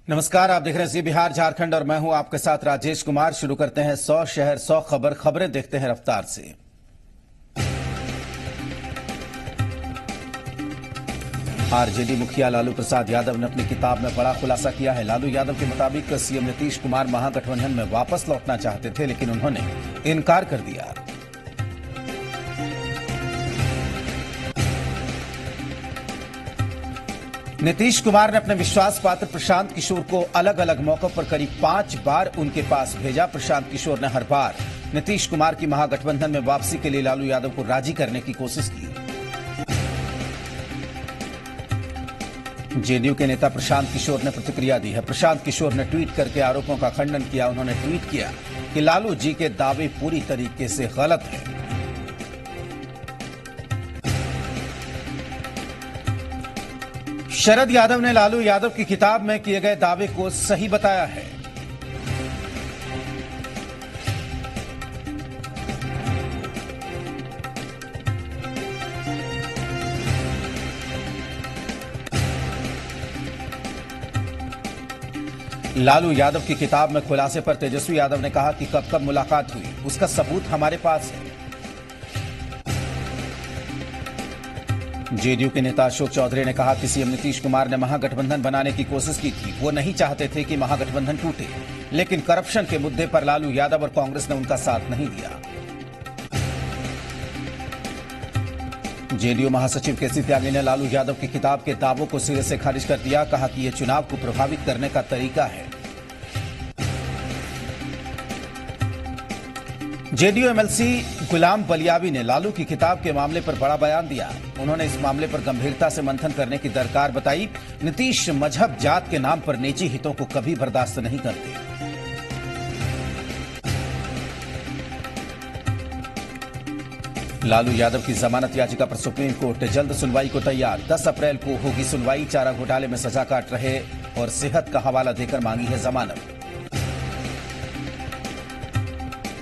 नमस्कार, आप देख रहे हैं जी बिहार झारखंड और मैं हूं आपके साथ राजेश कुमार। शुरू करते हैं 100 शहर 100 खबरें देखते हैं रफ्तार से। आरजेडी मुखिया लालू प्रसाद यादव ने अपनी किताब में बड़ा खुलासा किया है। लालू यादव के मुताबिक सीएम नीतीश कुमार महागठबंधन में वापस लौटना चाहते थे, लेकिन उन्होंने इनकार कर दिया। नीतीश कुमार ने अपने विश्वास पात्र प्रशांत किशोर को अलग अलग मौकों पर करीब 5 बार उनके पास भेजा। प्रशांत किशोर ने हर बार नीतीश कुमार की महागठबंधन में वापसी के लिए लालू यादव को राजी करने की कोशिश की। जेडीयू के नेता प्रशांत किशोर ने प्रतिक्रिया दी है। प्रशांत किशोर ने ट्वीट करके आरोपों का खंडन किया। उन्होंने ट्वीट किया कि लालू जी के दावे पूरी तरीके से गलत हैं। शरद यादव ने लालू यादव की किताब में किए गए दावे को सही बताया है। लालू यादव की किताब में खुलासे पर तेजस्वी यादव ने कहा कि कब कब मुलाकात हुई, उसका सबूत हमारे पास है। जेडीयू के नेता अशोक चौधरी ने कहा कि सीएम नीतीश कुमार ने महागठबंधन बनाने की कोशिश की थी। वो नहीं चाहते थे कि महागठबंधन टूटे, लेकिन करप्शन के मुद्दे पर लालू यादव और कांग्रेस ने उनका साथ नहीं दिया। जेडीयू महासचिव केसी त्यागी ने लालू यादव की किताब के दावों को सिरे से खारिज कर दिया। कहा कि यह चुनाव को प्रभावित करने का तरीका है। जेडीयू एमएलसी गुलाम बलियावी ने लालू की किताब के मामले पर बड़ा बयान दिया। उन्होंने इस मामले पर गंभीरता से मंथन करने की दरकार बताई। नीतीश मजहब जात के नाम पर निजी हितों को कभी बर्दाश्त नहीं करते। लालू यादव की जमानत याचिका पर सुप्रीम कोर्ट जल्द सुनवाई को तैयार। 10 अप्रैल को होगी सुनवाई। चारा घोटाले में सजा काट रहे और सेहत का हवाला देकर मांगी है जमानत।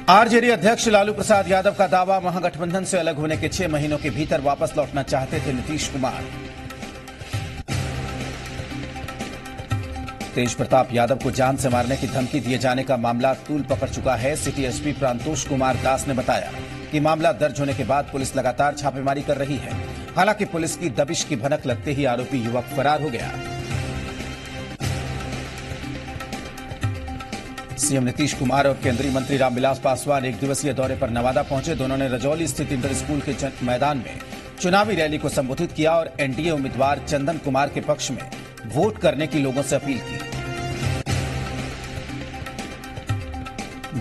आरजेडी अध्यक्ष लालू प्रसाद यादव का दावा, महागठबंधन से अलग होने के 6 महीनों के भीतर वापस लौटना चाहते थे नीतीश कुमार। तेज प्रताप यादव को जान से मारने की धमकी दिए जाने का मामला तूल पकड़ चुका है। सिटी एसपी प्रांतोष कुमार दास ने बताया कि मामला दर्ज होने के बाद पुलिस लगातार छापेमारी कर रही है। हालांकि पुलिस की दबिश की भनक लगते ही आरोपी युवक फरार हो गया। सीएम नीतीश कुमार और केंद्रीय मंत्री रामविलास पासवान एक दिवसीय दौरे पर नवादा पहुंचे। दोनों ने रजौली स्थित इंटर स्कूल के मैदान में चुनावी रैली को संबोधित किया और एनडीए उम्मीदवार चंदन कुमार के पक्ष में वोट करने की लोगों से अपील की।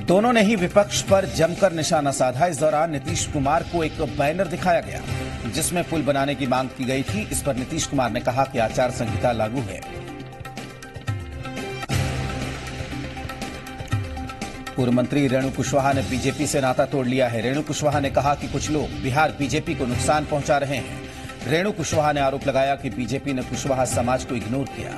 दोनों ने ही विपक्ष पर जमकर निशाना साधा। इस दौरान नीतीश कुमार को एक बैनर दिखाया गया जिसमें पुल बनाने की मांग की गई थी। इस पर नीतीश कुमार ने कहा कि आचार संहिता लागू है। पूर्व मंत्री रेणु कुशवाहा ने बीजेपी से नाता तोड़ लिया है। रेणु कुशवाहा ने कहा कि कुछ लोग बिहार बीजेपी को नुकसान पहुंचा रहे हैं। रेणु कुशवाहा ने आरोप लगाया कि बीजेपी ने कुशवाहा समाज को इग्नोर किया।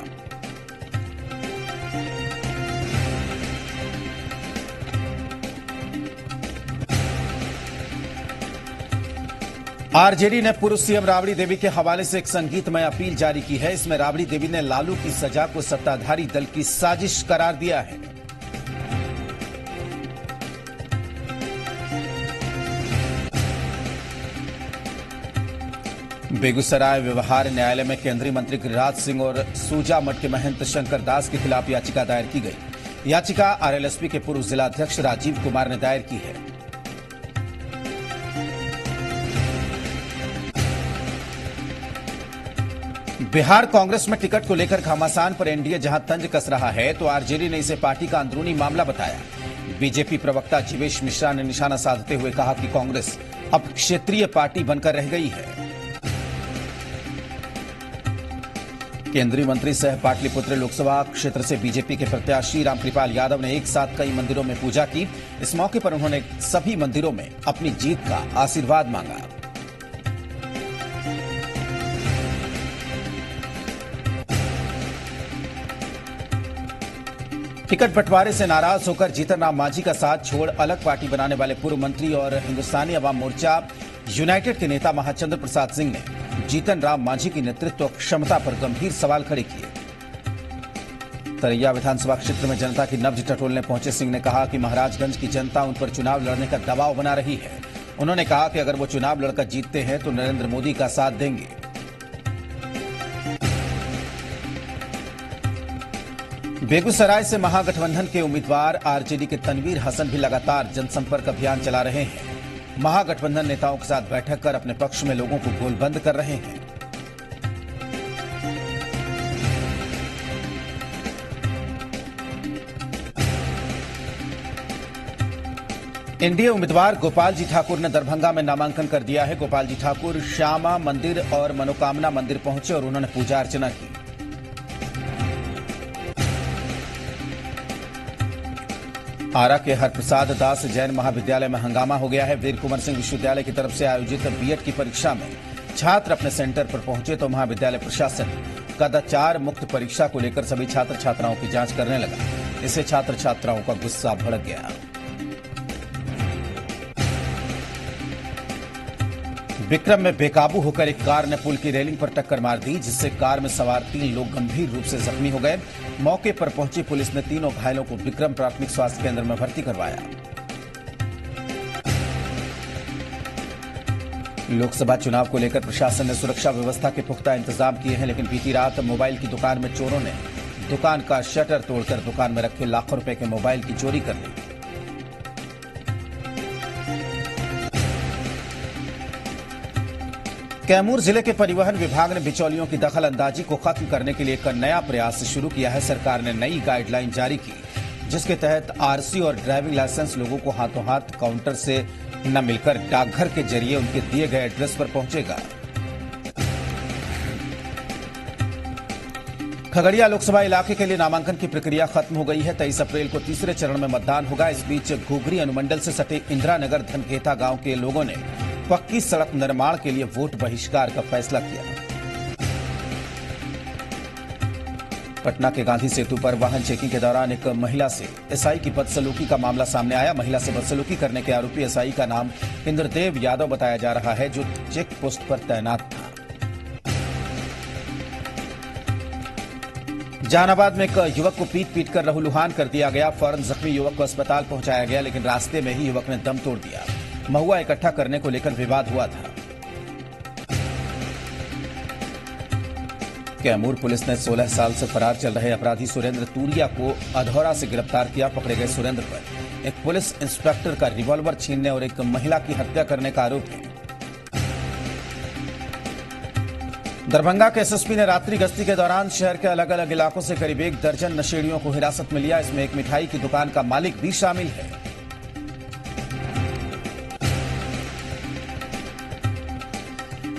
आरजेडी ने पूर्व सीएम राबड़ी देवी के हवाले से एक संगीतमय अपील जारी की है। इसमें राबड़ी देवी ने लालू की सजा को सत्ताधारी दल की साजिश करार दिया है। बेगूसराय व्यवहार न्यायालय में केंद्रीय मंत्री गिरिराज सिंह और सूजा मठ के महंत शंकर दास के खिलाफ याचिका दायर की गई। याचिका आरएलएसपी के पूर्व जिलाध्यक्ष राजीव कुमार ने दायर की है। बिहार कांग्रेस में टिकट को लेकर घमासान पर एनडीए जहां तंज कस रहा है, तो आरजेडी ने इसे पार्टी का अंदरूनी मामला बताया। बीजेपी प्रवक्ता जीवेश मिश्रा ने निशाना साधते हुए कहा कि कांग्रेस अब क्षेत्रीय पार्टी बनकर रह गई है। केंद्रीय मंत्री सह पाटलिपुत्र लोकसभा क्षेत्र से बीजेपी के प्रत्याशी रामकृपाल यादव ने एक साथ कई मंदिरों में पूजा की। इस मौके पर उन्होंने सभी मंदिरों में अपनी जीत का आशीर्वाद मांगा। टिकट बंटवारे से नाराज होकर जीतन राम मांझी का साथ छोड़ अलग पार्टी बनाने वाले पूर्व मंत्री और हिंदुस्तानी अवाम मोर्चा यूनाइटेड के नेता महाचंद्र प्रसाद सिंह ने जीतन राम मांझी की नेतृत्व क्षमता पर गंभीर सवाल खड़े किए। तरैया विधानसभा क्षेत्र में जनता की नब्ज टटोलने पहुंचे सिंह ने कहा कि महाराजगंज की जनता उन पर चुनाव लड़ने का दबाव बना रही है। उन्होंने कहा कि अगर वो चुनाव लड़कर जीतते हैं तो नरेंद्र मोदी का साथ देंगे। बेगूसराय से महागठबंधन के उम्मीदवार आरजेडी के तनवीर हसन भी लगातार जनसंपर्क अभियान चला रहे हैं। महागठबंधन नेताओं के साथ बैठक कर अपने पक्ष में लोगों को गोलबंद कर रहे हैं। एनडीए उम्मीदवार गोपाल जी ठाकुर ने दरभंगा में नामांकन कर दिया है। गोपाल जी ठाकुर श्यामा मंदिर और मनोकामना मंदिर पहुंचे और उन्होंने पूजा अर्चना की। आरा के हरप्रसाद दास जैन महाविद्यालय में हंगामा हो गया है। वीर कुंवर सिंह विश्वविद्यालय की तरफ से आयोजित बीएड की परीक्षा में छात्र अपने सेंटर पर पहुंचे तो महाविद्यालय प्रशासन कदाचार मुक्त परीक्षा को लेकर सभी छात्र छात्राओं की जांच करने लगा। इससे छात्र छात्राओं का गुस्सा भड़क गया। विक्रम में बेकाबू होकर एक कार ने पुल की रेलिंग पर टक्कर मार दी, जिससे कार में सवार 3 लोग गंभीर रूप से जख्मी हो गए। मौके पर पहुंची पुलिस ने तीनों घायलों को विक्रम प्राथमिक स्वास्थ्य केंद्र में भर्ती करवाया। लोकसभा चुनाव को लेकर प्रशासन ने सुरक्षा व्यवस्था के पुख्ता इंतजाम किए हैं, लेकिन बीती रात मोबाइल की दुकान में चोरों ने दुकान का शटर तोड़कर दुकान में रखे लाखों रुपए के मोबाइल की चोरी कर ली। कैमूर जिले के परिवहन विभाग ने बिचौलियों की दखल अंदाजी को खत्म करने के लिए एक नया प्रयास शुरू किया है। सरकार ने नई गाइडलाइन जारी की, जिसके तहत आरसी और ड्राइविंग लाइसेंस लोगों को हाथों हाथ काउंटर से न मिलकर डाकघर के जरिए उनके दिए गए एड्रेस पर पहुंचेगा। खगड़िया लोकसभा इलाके के लिए नामांकन की प्रक्रिया खत्म हो गई है। 23 अप्रैल को तीसरे चरण में मतदान होगा। इस बीच घुघरी अनुमंडल से सटे इंदिरा नगर धनखेता गांव के लोगों ने पक्की सड़क निर्माण के लिए वोट बहिष्कार का फैसला किया। पटना के गांधी सेतु पर वाहन चेकिंग के दौरान एक महिला से एसआई की बदसलूकी का मामला सामने आया। महिला से बदसलूकी करने के आरोपी एसआई का नाम इंद्रदेव यादव बताया जा रहा है, जो चेक पोस्ट पर तैनात था। जहानाबाद में एक युवक को पीट कर लहूलुहान कर दिया गया। फौरन जख्मी युवक को अस्पताल पहुंचाया गया, लेकिन रास्ते में ही युवक ने दम तोड़ दिया। महुआ इकट्ठा करने को लेकर विवाद हुआ था। कैमूर पुलिस ने 16 साल से फरार चल रहे अपराधी सुरेंद्र तूरिया को अधौरा से गिरफ्तार किया। पकड़े गए सुरेंद्र पर एक पुलिस इंस्पेक्टर का रिवॉल्वर छीनने और एक महिला की हत्या करने का आरोप है। दरभंगा के एसएसपी ने रात्रि गश्ती के दौरान शहर के अलग अलग इलाकों से करीब 1 दर्जन नशेड़ियों को हिरासत में लिया। इसमें एक मिठाई की दुकान का मालिक भी शामिल है।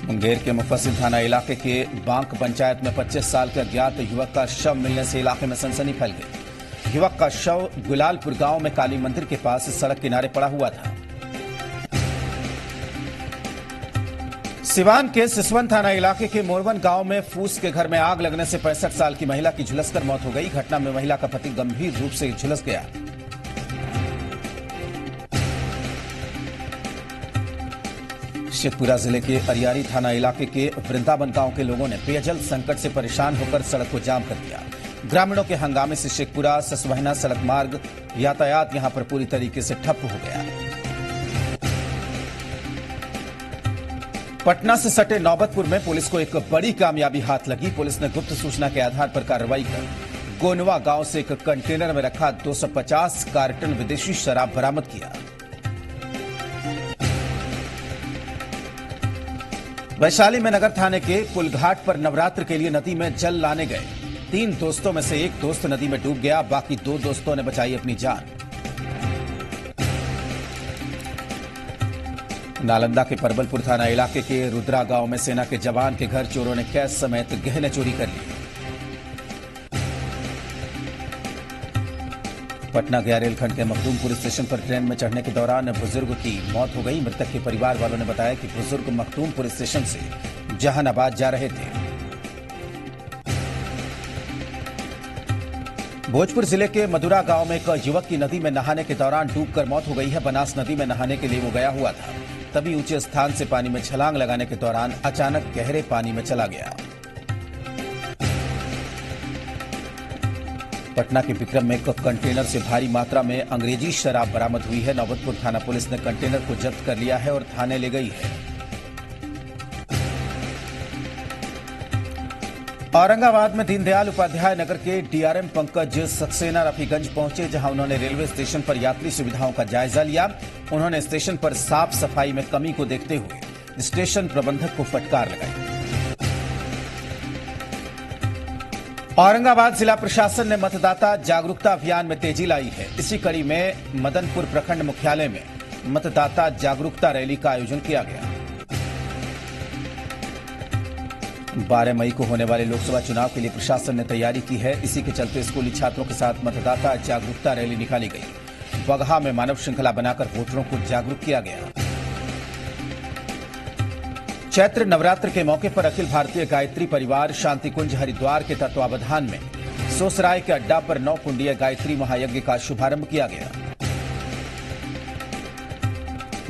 मुंगेर के मुफस्सिल थाना इलाके के बांक पंचायत में 25 साल के अज्ञात युवक का शव मिलने से इलाके में सनसनी फैल गई। युवक का शव गुलालपुर गांव में काली मंदिर के पास सड़क किनारे पड़ा हुआ था। सिवान के सिसवन थाना इलाके के मोरवन गांव में फूस के घर में आग लगने से 65 साल की महिला की झुलसकर मौत हो गई। घटना में महिला का पति गंभीर रूप से झुलस गया। शेखपुरा जिले के अरियारी थाना इलाके के वृंदावन गांव के लोगों ने पेयजल संकट से परेशान होकर सड़क को जाम कर दिया। ग्रामीणों के हंगामे से शेखपुरा ससवहना सड़क मार्ग यातायात यहां पर पूरी तरीके से ठप हो गया। पटना से सटे नौबतपुर में पुलिस को एक बड़ी कामयाबी हाथ लगी। पुलिस ने गुप्त सूचना के आधार पर कार्रवाई कर गोनवा गांव से एक कंटेनर में रखा 250 कार्टन विदेशी शराब बरामद किया। वैशाली में नगर थाने के पुलघाट पर नवरात्र के लिए नदी में जल लाने गए 3 दोस्तों में से एक दोस्त नदी में डूब गया। बाकी 2 दोस्तों ने बचाई अपनी जान। नालंदा के परबलपुर थाना इलाके के रुद्रा गांव में सेना के जवान के घर चोरों ने कैश समेत गहने चोरी कर लिए। पटना गया रेलखंड के मखदूमपुर स्टेशन पर ट्रेन में चढ़ने के दौरान बुजुर्ग की मौत हो गई। मृतक के परिवार वालों ने बताया कि बुजुर्ग मखदूमपुर स्टेशन से जहानाबाद जा रहे थे। भोजपुर जिले के मदुरा गांव में एक युवक की नदी में नहाने के दौरान डूबकर मौत हो गई है। बनास नदी में नहाने के लिए वो गया हुआ था, तभी ऊंचे स्थान से पानी में छलांग लगाने के दौरान अचानक गहरे पानी में चला गया। पटना के विक्रम में एक कंटेनर से भारी मात्रा में अंग्रेजी शराब बरामद हुई है। नौबतपुर थाना पुलिस ने कंटेनर को जब्त कर लिया है और थाने ले गई है। औरंगाबाद में दीनदयाल उपाध्याय नगर के डीआरएम पंकज सक्सेना रफीगंज पहुंचे, जहां उन्होंने रेलवे स्टेशन पर यात्री सुविधाओं का जायजा लिया। उन्होंने स्टेशन पर साफ सफाई में कमी को देखते हुए स्टेशन प्रबंधक को फटकार लगाई। औरंगाबाद जिला प्रशासन ने मतदाता जागरूकता अभियान में तेजी लाई है। इसी कड़ी में मदनपुर प्रखंड मुख्यालय में मतदाता जागरूकता रैली का आयोजन किया गया। 12 मई को होने वाले लोकसभा चुनाव के लिए प्रशासन ने तैयारी की है। इसी के चलते स्कूली छात्रों के साथ मतदाता जागरूकता रैली निकाली गई। बगहा में मानव श्रृंखला बनाकर वोटरों को जागरूक किया गया। चैत्र नवरात्र के मौके पर अखिल भारतीय गायत्री परिवार शांति कुंज हरिद्वार के तत्वावधान में सोसराय के अड्डा पर 9 कुंडीय गायत्री महायज्ञ का शुभारंभ किया गया।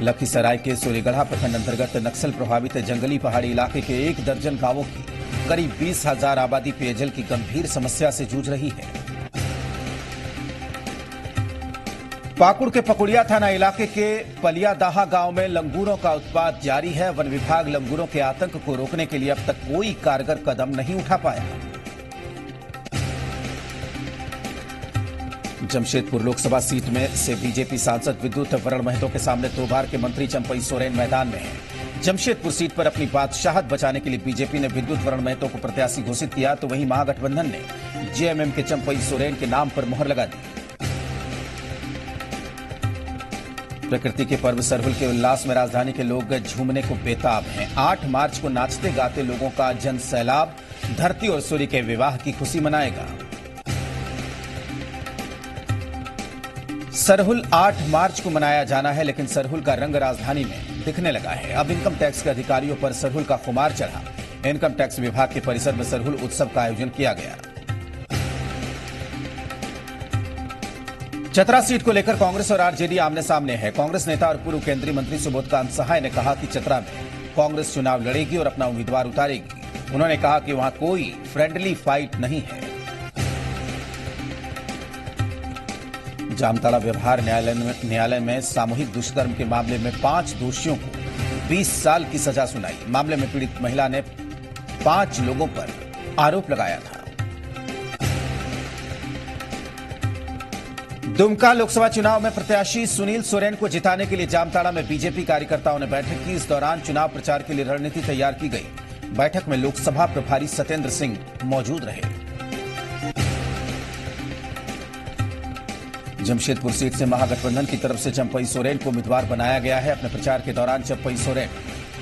लखीसराय के सूर्यगढ़ा प्रखंड अंतर्गत नक्सल प्रभावित जंगली पहाड़ी इलाके के 1 दर्जन गांवों की करीब 20,000 आबादी पेयजल की गंभीर समस्या से जूझ रही है। पाकुड़ के पकुड़िया थाना इलाके के पलियादाहा गांव में लंगूरों का उत्पात जारी है। वन विभाग लंगूरों के आतंक को रोकने के लिए अब तक कोई कारगर कदम नहीं उठा पाया। जमशेदपुर लोकसभा सीट में से बीजेपी सांसद विद्युत वरण महतो के सामने 2 बार के मंत्री चंपई सोरेन मैदान में है। जमशेदपुर सीट पर अपनी बादशाहत बचाने के लिए बीजेपी ने विद्युत वरण महतो को प्रत्याशी घोषित किया, तो वहीं महागठबंधन ने जेएमएम के चंपई सोरेन के नाम पर मुहर लगा दी। प्रकृति के पर्व सरहुल के उल्लास में राजधानी के लोग झूमने को बेताब हैं। 8 मार्च को नाचते गाते लोगों का जन सैलाब धरती और सूर्य के विवाह की खुशी मनाएगा। सरहुल 8 मार्च को मनाया जाना है, लेकिन सरहुल का रंग राजधानी में दिखने लगा है। अब इनकम टैक्स के अधिकारियों पर सरहुल का खुमार चढ़ा। इनकम टैक्स विभाग के परिसर में सरहुल उत्सव का आयोजन किया गया। चतरा सीट को लेकर कांग्रेस और आरजेडी आमने सामने है। कांग्रेस नेता और पूर्व केंद्रीय मंत्री सुबोधकांत सहाय ने कहा कि चतरा में कांग्रेस चुनाव लड़ेगी और अपना उम्मीदवार उतारेगी। उन्होंने कहा कि वहां कोई फ्रेंडली फाइट नहीं है। जामताड़ा व्यवहार न्यायालय में सामूहिक दुष्कर्म के मामले में 5 दोषियों को 20 साल की सजा सुनाई। मामले में पीड़ित महिला ने 5 लोगों पर आरोप लगाया था। दुमका लोकसभा चुनाव में प्रत्याशी सुनील सोरेन को जिताने के लिए जामताड़ा में बीजेपी कार्यकर्ताओं ने बैठक की। इस दौरान चुनाव प्रचार के लिए रणनीति तैयार की गई। बैठक में लोकसभा प्रभारी सत्येंद्र सिंह मौजूद रहे। जमशेदपुर सीट से महागठबंधन की तरफ से चंपई सोरेन को उम्मीदवार बनाया गया है। अपने प्रचार के दौरान चंपई सोरेन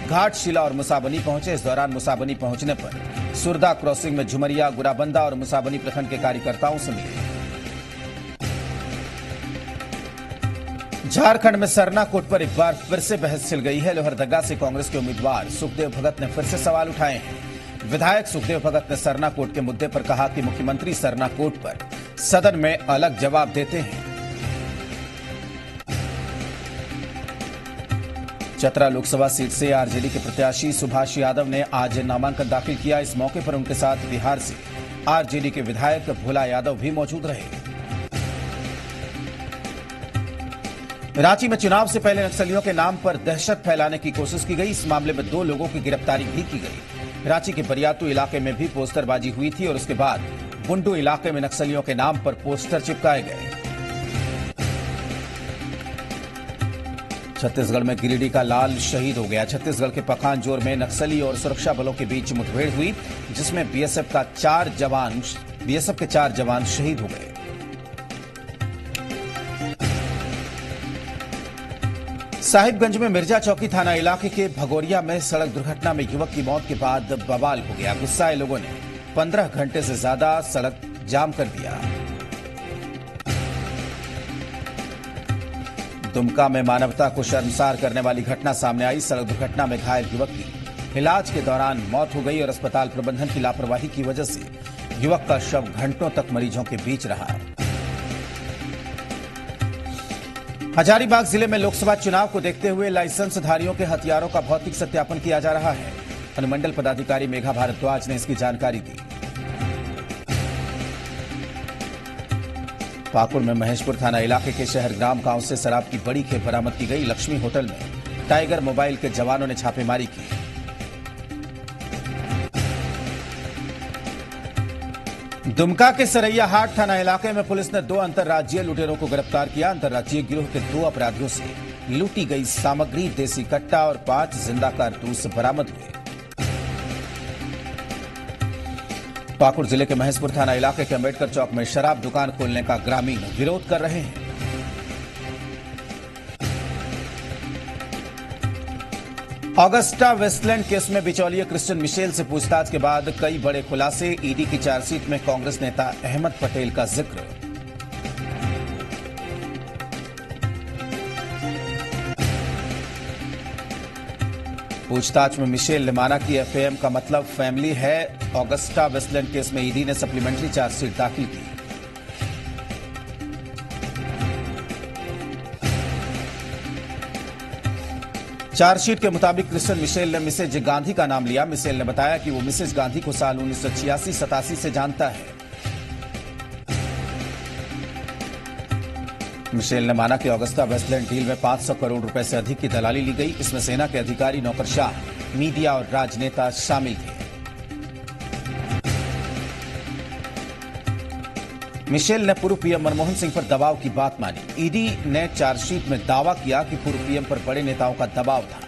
घाटशिला और मुसाबनी पहुंचे। इस दौरान मुसाबनी पहुंचने पर सुरदा क्रॉसिंग में झुमरिया, गुराबंदा और मुसाबनी प्रखंड के कार्यकर्ताओं से मिले। झारखंड में सरना कोट पर एक बार फिर से बहस छिड़ गई है। लोहरदगा से कांग्रेस के उम्मीदवार सुखदेव भगत ने फिर से सवाल उठाए हैं। विधायक सुखदेव भगत ने सरना कोट के मुद्दे पर कहा कि मुख्यमंत्री सरना कोट पर सदन में अलग जवाब देते हैं। चतरा लोकसभा सीट से आरजेडी के प्रत्याशी सुभाष यादव ने आज नामांकन दाखिल किया। इस मौके पर उनके साथ बिहार से आरजेडी के विधायक भोला यादव भी मौजूद रहे। रांची में चुनाव से पहले नक्सलियों के नाम पर दहशत फैलाने की कोशिश की गई। इस मामले में 2 लोगों की गिरफ्तारी भी की गई। रांची के बरियातू इलाके में भी पोस्टरबाजी हुई थी और उसके बाद बुंडू इलाके में नक्सलियों के नाम पर पोस्टर चिपकाए गए। छत्तीसगढ़ में गिरिडीह का लाल शहीद हो गया। छत्तीसगढ़ के पखानजोर में नक्सली और सुरक्षा बलों के बीच मुठभेड़ हुई, जिसमें बीएसएफ के 4 जवान शहीद हो गए। साहिबगंज में मिर्जा चौकी थाना इलाके के भगोरिया में सड़क दुर्घटना में युवक की मौत के बाद बवाल हो गया। गुस्साए लोगों ने 15 घंटे से ज्यादा सड़क जाम कर दिया। दुमका में मानवता को शर्मसार करने वाली घटना सामने आई। सड़क दुर्घटना में घायल युवक की इलाज के दौरान मौत हो गई और अस्पताल प्रबंधन की लापरवाही की वजह से युवक का शव घंटों तक मरीजों के बीच रहा। हजारीबाग जिले में लोकसभा चुनाव को देखते हुए लाइसेंसधारियों के हथियारों का भौतिक सत्यापन किया जा रहा है। अनुमंडल पदाधिकारी मेघा भारद्वाज ने इसकी जानकारी दी। पाकुड़ में महेशपुर थाना इलाके के शहरग्राम गांव से शराब की बड़ी खेप बरामद की गई। लक्ष्मी होटल में टाइगर मोबाइल के जवानों ने छापेमारी की। दुमका के सरैयाहाट थाना इलाके में पुलिस ने 2 अंतर्राज्यीय लुटेरों को गिरफ्तार किया। अंतर्राज्यीय गिरोह के 2 अपराधियों से लूटी गई सामग्री, देसी कट्टा और 5 जिंदा कारतूस बरामद हुए। पाकुड़ जिले के महेशपुर थाना इलाके के अम्बेडकर चौक में शराब दुकान खोलने का ग्रामीण विरोध कर रहे हैं। ऑगस्टा वेस्टलैंड केस में बिचौलिए क्रिश्चियन मिशेल से पूछताछ के बाद कई बड़े खुलासे। ईडी की चार्जशीट में कांग्रेस नेता अहमद पटेल का जिक्र। पूछताछ में मिशेल ने माना कि एफएम का मतलब फैमिली है। ऑगस्टा वेस्टलैंड केस में ईडी ने सप्लीमेंट्री चार्जशीट दाखिल की। चार्जशीट के मुताबिक क्रिश्चियन मिशेल ने मिसेज गांधी का नाम लिया। मिशेल ने बताया कि वो मिसेज गांधी को साल 1986-87 से जानता है। मिशेल ने माना कि ऑगस्टा वेस्टलैंड डील में 500 करोड़ रुपए से अधिक की दलाली ली गई। इसमें सेना के अधिकारी, नौकरशाह, मीडिया और राजनेता शामिल थे। मिशेल ने पूर्व पीएम मनमोहन सिंह पर दबाव की बात मानी। ईडी ने चार्जशीट में दावा किया कि पूर्व पीएम पर बड़े नेताओं का दबाव था।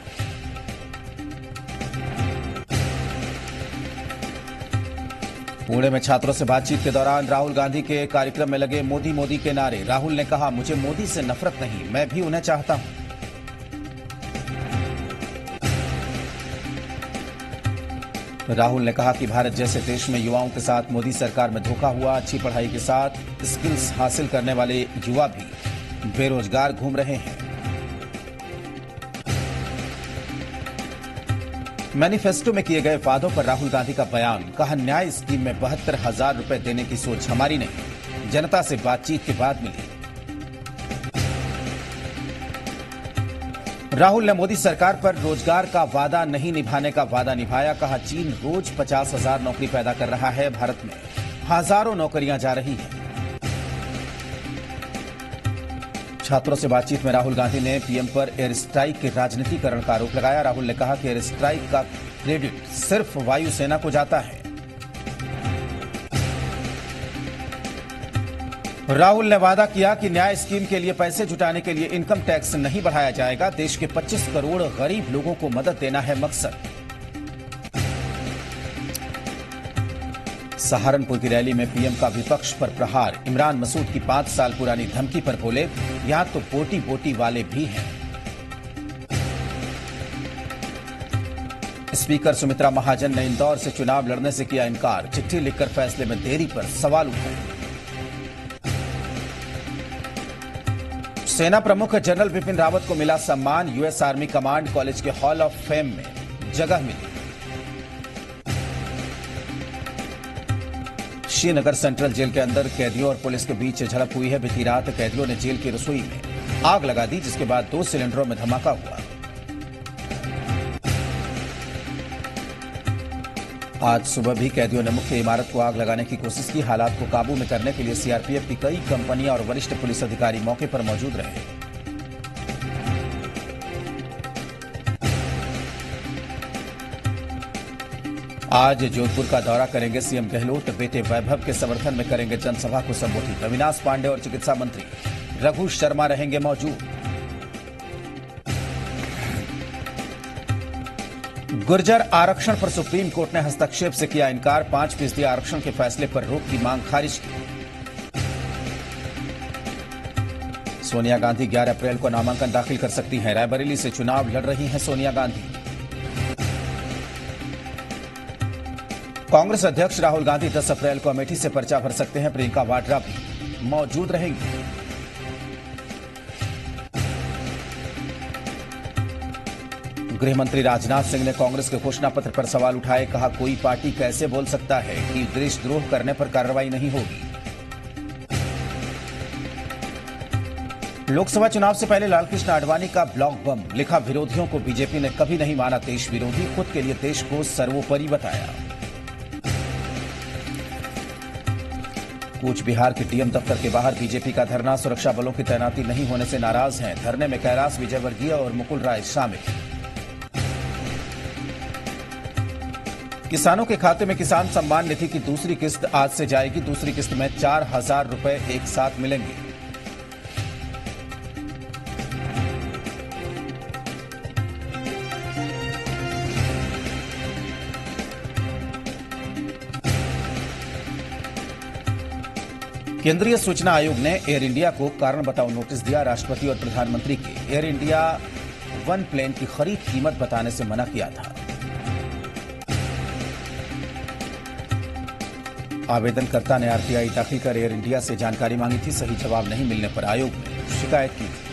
पुणे में छात्रों से बातचीत के दौरान राहुल गांधी के कार्यक्रम में लगे मोदी मोदी के नारे। राहुल ने कहा, मुझे मोदी से नफरत नहीं, मैं भी उन्हें चाहता हूं। राहुल ने कहा कि भारत जैसे देश में युवाओं के साथ मोदी सरकार में धोखा हुआ। अच्छी पढ़ाई के साथ स्किल्स हासिल करने वाले युवा भी बेरोजगार घूम रहे हैं। मैनिफेस्टो में किए गए वादों पर राहुल गांधी का बयान। कहा, न्याय स्कीम में 72,000 रुपए देने की सोच हमारी नहीं, जनता से बातचीत के बाद मिली। राहुल ने मोदी सरकार पर रोजगार का वादा नहीं निभाने का वादा निभाया। कहा, चीन रोज 50,000 नौकरी पैदा कर रहा है, भारत में हजारों नौकरियां जा रही हैं। छात्रों से बातचीत में राहुल गांधी ने पीएम पर एयर स्ट्राइक के राजनीतिकरण का आरोप लगाया। राहुल ने कहा कि एयर स्ट्राइक का क्रेडिट सिर्फ वायुसेना को जाता है। राहुल ने वादा किया कि न्याय स्कीम के लिए पैसे जुटाने के लिए इनकम टैक्स नहीं बढ़ाया जाएगा। देश के 25 करोड़ गरीब लोगों को मदद देना है मकसद। सहारनपुर की रैली में पीएम का विपक्ष पर प्रहार। इमरान मसूद की 5 साल पुरानी धमकी पर बोले, यहां तो बोटी बोटी वाले भी हैं। स्पीकर सुमित्रा महाजन ने इंदौर से चुनाव लड़ने से किया इनकार। चिट्ठी लिखकर फैसले में देरी पर सवाल उठाए। सेना प्रमुख जनरल बिपिन रावत को मिला सम्मान। यूएस आर्मी कमांड कॉलेज के हॉल ऑफ फेम में जगह मिली। श्रीनगर सेंट्रल जेल के अंदर कैदियों और पुलिस के बीच झड़प हुई है। बीती रात कैदियों ने जेल की रसोई में आग लगा दी, जिसके बाद 2 सिलेंडरों में धमाका हुआ। आज सुबह भी कैदियों ने मुख्य इमारत को आग लगाने की कोशिश की। हालात को काबू में करने के लिए सीआरपीएफ की कई कंपनियां और वरिष्ठ पुलिस अधिकारी मौके पर मौजूद रहे। आज जोधपुर का दौरा करेंगे सीएम गहलोत। बेटे वैभव के समर्थन में करेंगे जनसभा को संबोधित। अविनाश पांडे और चिकित्सा मंत्री रघु शर्मा रहेंगे मौजूद। गुर्जर आरक्षण पर सुप्रीम कोर्ट ने हस्तक्षेप से किया इनकार। 5% आरक्षण के फैसले पर रोक की मांग खारिज की। सोनिया गांधी 11 अप्रैल को नामांकन दाखिल कर सकती हैं। रायबरेली से चुनाव लड़ रही हैं सोनिया गांधी। कांग्रेस अध्यक्ष राहुल गांधी 10 अप्रैल को अमेठी से पर्चा भर सकते हैं। प्रियंका वाड्रा भी मौजूद रहेंगी। गृह मंत्री राजनाथ सिंह ने कांग्रेस के घोषणा पत्र पर सवाल उठाए। कहा, कोई पार्टी कैसे बोल सकता है कि देशद्रोह करने पर कार्रवाई नहीं होगी। लोकसभा चुनाव से पहले लालकृष्ण आडवाणी का ब्लॉक बम। लिखा, विरोधियों को बीजेपी ने कभी नहीं माना देश विरोधी, खुद के लिए देश को सर्वोपरि बताया। कूच बिहार के डीएम दफ्तर के बाहर बीजेपी का धरना, सुरक्षा बलों की तैनाती नहीं होने से नाराज हैं। धरने में कैलाश विजयवर्गीय और मुकुल राय शामिल। किसानों के खाते में किसान सम्मान निधि की दूसरी किस्त आज से जाएगी। दूसरी किस्त में 4,000 रुपए एक साथ मिलेंगे। केंद्रीय सूचना आयोग ने एयर इंडिया को कारण बताओ नोटिस दिया। राष्ट्रपति और प्रधानमंत्री के एयर इंडिया वन प्लेन की खरीद कीमत बताने से मना किया था। आवेदनकर्ता ने आरटीआई दाखिल कर एयर इंडिया से जानकारी मांगी थी। सही जवाब नहीं मिलने पर आयोग ने शिकायत की थी।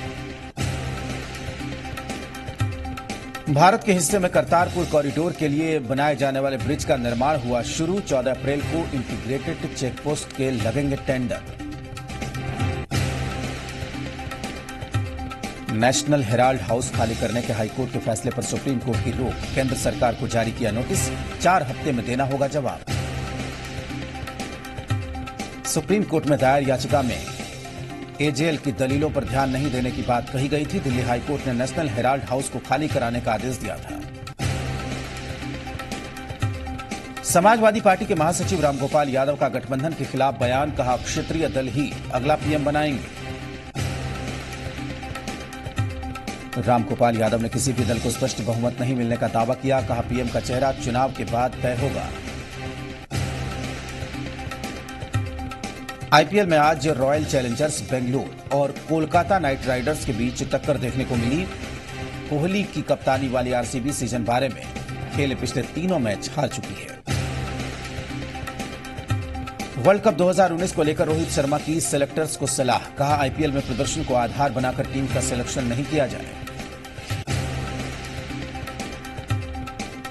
भारत के हिस्से में करतारपुर कॉरिडोर के लिए बनाए जाने वाले ब्रिज का निर्माण हुआ शुरू। 14 अप्रैल को इंटीग्रेटेड चेकपोस्ट के लगेंगे टेंडर। नेशनल हेराल्ड हाउस खाली करने के हाईकोर्ट के फैसले पर सुप्रीम कोर्ट की रोक। केंद्र सरकार को जारी किया नोटिस, 4 हफ्ते में देना होगा जवाब। सुप्रीम कोर्ट में दायर याचिका में एजेएल की दलीलों पर ध्यान नहीं देने की बात कही गई थी। दिल्ली हाईकोर्ट ने नेशनल हेराल्ड हाउस को खाली कराने का आदेश दिया था। समाजवादी पार्टी के महासचिव रामगोपाल यादव का गठबंधन के खिलाफ बयान, कहा क्षेत्रीय दल ही अगला पीएम बनाएंगे। रामगोपाल यादव ने किसी भी दल को स्पष्ट बहुमत नहीं मिलने का दावा किया। कहा पीएम का चेहरा चुनाव के बाद तय होगा। आईपीएल में आज रॉयल चैलेंजर्स बेंगलुरु और कोलकाता नाइट राइडर्स के बीच टक्कर देखने को मिली। कोहली की कप्तानी वाली आरसीबी सीजन 12 में खेले पिछले तीनों मैच हार चुकी है। वर्ल्ड कप 2019 को लेकर रोहित शर्मा की सेलेक्टर्स को सलाह, कहा आईपीएल में प्रदर्शन को आधार बनाकर टीम का सिलेक्शन नहीं किया जाए।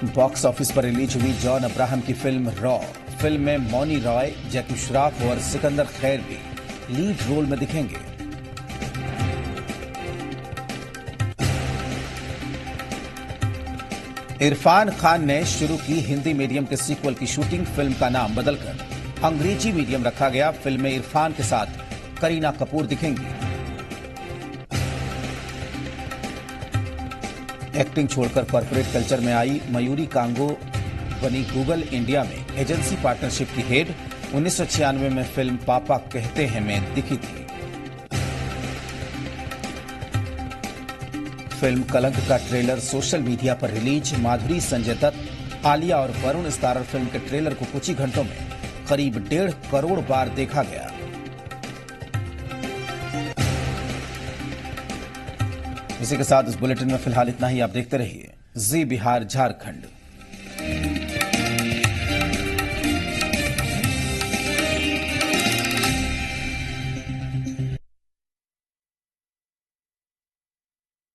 बॉक्स ऑफिस पर रिलीज हुई जॉन अब्राहम की फिल्म रॉ। फिल्म में मौनी रॉय, जैकी श्रॉफ और सिकंदर खैर भी लीड रोल में दिखेंगे। इरफान खान ने शुरू की हिंदी मीडियम के सीक्वल की शूटिंग। फिल्म का नाम बदलकर अंग्रेजी मीडियम रखा गया। फिल्म में इरफान के साथ करीना कपूर दिखेंगी। एक्टिंग छोड़कर कॉर्पोरेट कल्चर में आई मयूरी कांगो बनी गूगल इंडिया में एजेंसी पार्टनरशिप की हेड। 1996 में फिल्म पापा कहते हैं में दिखी थी। फिल्म कलंक का ट्रेलर सोशल मीडिया पर रिलीज। माधुरी, संजय दत्त, आलिया और वरुण स्टारर फिल्म के ट्रेलर को कुछ ही घंटों में करीब 1.5 करोड़ बार देखा गया। इसी के साथ इस बुलेटिन में फिलहाल इतना ही। आप देखते रहिए जी बिहार झारखंड।